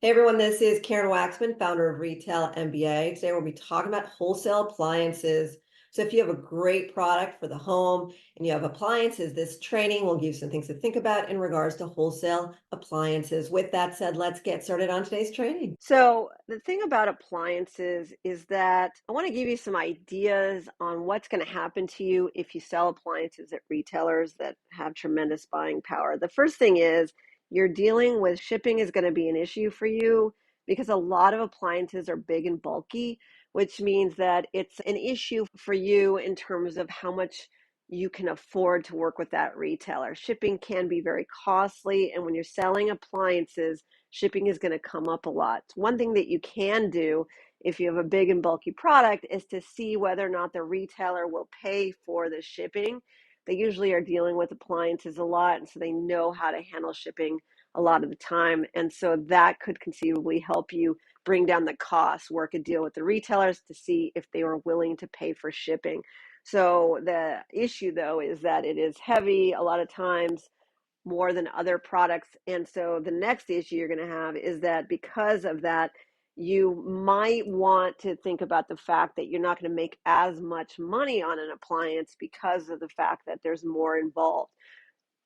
Hey everyone, this is Karen Waxman, founder of Retail MBA. Today we'll be talking about wholesale appliances. So if you have a great product for the home and you have appliances, this training will give you some things to think about in regards to wholesale appliances. With that said, let's get started on today's training. So, the thing about appliances is that I want to give you some ideas on what's going to happen to you if you sell appliances at retailers that have tremendous buying power. The first thing is you're dealing with shipping is going to be an issue for you because a lot of appliances are big and bulky, which means that it's an issue for you in terms of how much you can afford to work with that retailer. Shipping can be very costly, and when you're selling appliances, shipping is going to come up a lot. One thing that you can do if you have a big and bulky product is to see whether or not the retailer will pay for the shipping. They usually are dealing with appliances a lot, and so they know how to handle shipping a lot of the time. And so that could conceivably help you bring down the cost, work a deal with the retailers to see if they were willing to pay for shipping. So the issue, though, is that it is heavy a lot of times, more than other products. And so the next issue you're going to have is that because of that, you might want to think about the fact that you're not going to make as much money on an appliance because of the fact that there's more involved.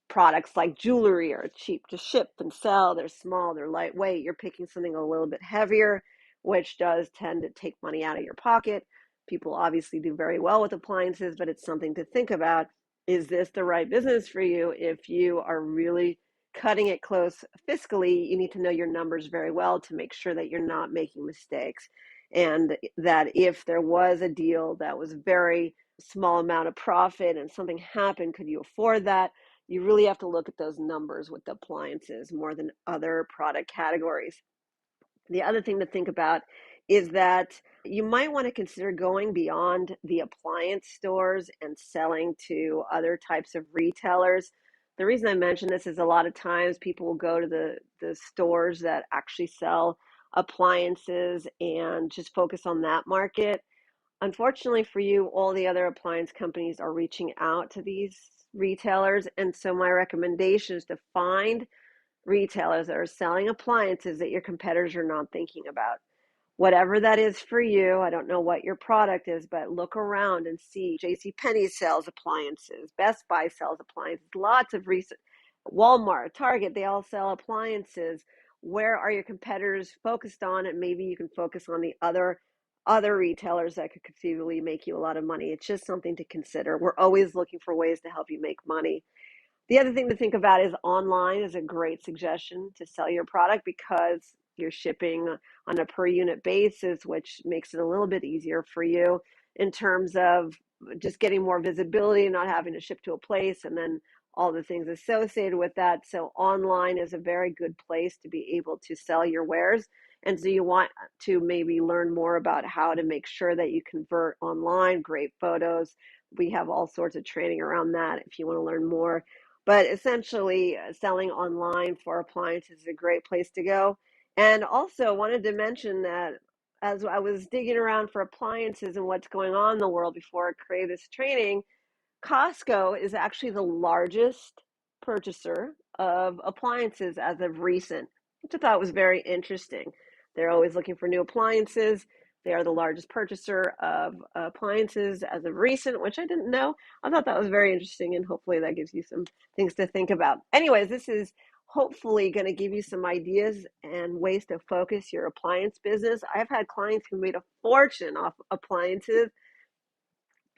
Products like jewelry are cheap to ship and sell. They're small, they're lightweight. You're picking something a little bit heavier, which does tend to take money out of your pocket. People obviously do very well with appliances, but it's something to think about. Is this the right business for you? If you are really cutting it close fiscally, you need to know your numbers very well to make sure that you're not making mistakes. And that if there was a deal that was very small amount of profit and something happened, could you afford that? You really have to look at those numbers with the appliances more than other product categories. The other thing to think about is that you might want to consider going beyond the appliance stores and selling to other types of retailers. The reason I mention this is a lot of times people will go to the stores that actually sell appliances and just focus on that market. Unfortunately for you, all the other appliance companies are reaching out to these retailers. And so my recommendation is to find retailers that are selling appliances that your competitors are not thinking about. Whatever that is for you, I don't know what your product is, but look around and see. JCPenney sells appliances, Best Buy sells appliances, lots of recent Walmart, Target, they all sell appliances. Where are your competitors focused on? And maybe you can focus on the other retailers that could conceivably make you a lot of money. It's just something to consider. We're always looking for ways to help you make money. The other thing to think about is online is a great suggestion to sell your product because you're shipping on a per unit basis, which makes it a little bit easier for you in terms of just getting more visibility and not having to ship to a place and then all the things associated with that. So online is a very good place to be able to sell your wares. And so you want to maybe learn more about how to make sure that you convert online, great photos. We have all sorts of training around that if you want to learn more. But essentially, selling online for appliances is a great place to go. And also wanted to mention that as I was digging around for appliances and what's going on in the world before I created this training, Costco is actually the largest purchaser of appliances as of recent, which I thought was very interesting. They're always looking for new appliances. They are the largest purchaser of appliances as of recent, which I didn't know. I thought that was very interesting, and hopefully that gives you some things to think about. Anyways, this is hopefully going to give you some ideas and ways to focus your appliance business. I've had clients who made a fortune off appliances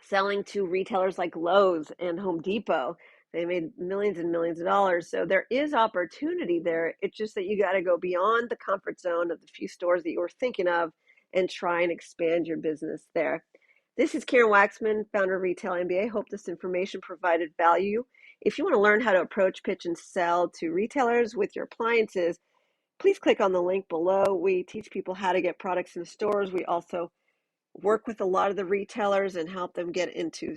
selling to retailers like Lowe's and Home Depot. They made millions and millions of dollars. So there is opportunity there. It's just that you got to go beyond the comfort zone of the few stores that you were thinking of and try and expand your business there. This is Karen Waxman, founder of Retail MBA. Hope this information provided value. If you want to learn how to approach, pitch, and sell to retailers with your appliances, please click on the link below. We teach people how to get products in the stores. We also work with a lot of the retailers and help them get into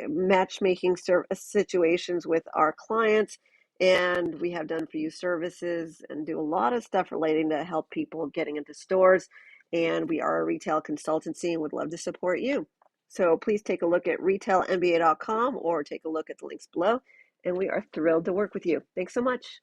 matchmaking situations with our clients. And we have done for you services and do a lot of stuff relating to help people getting into stores. And we are a retail consultancy and would love to support you. So please take a look at retailmba.com or take a look at the links below. And we are thrilled to work with you. Thanks so much.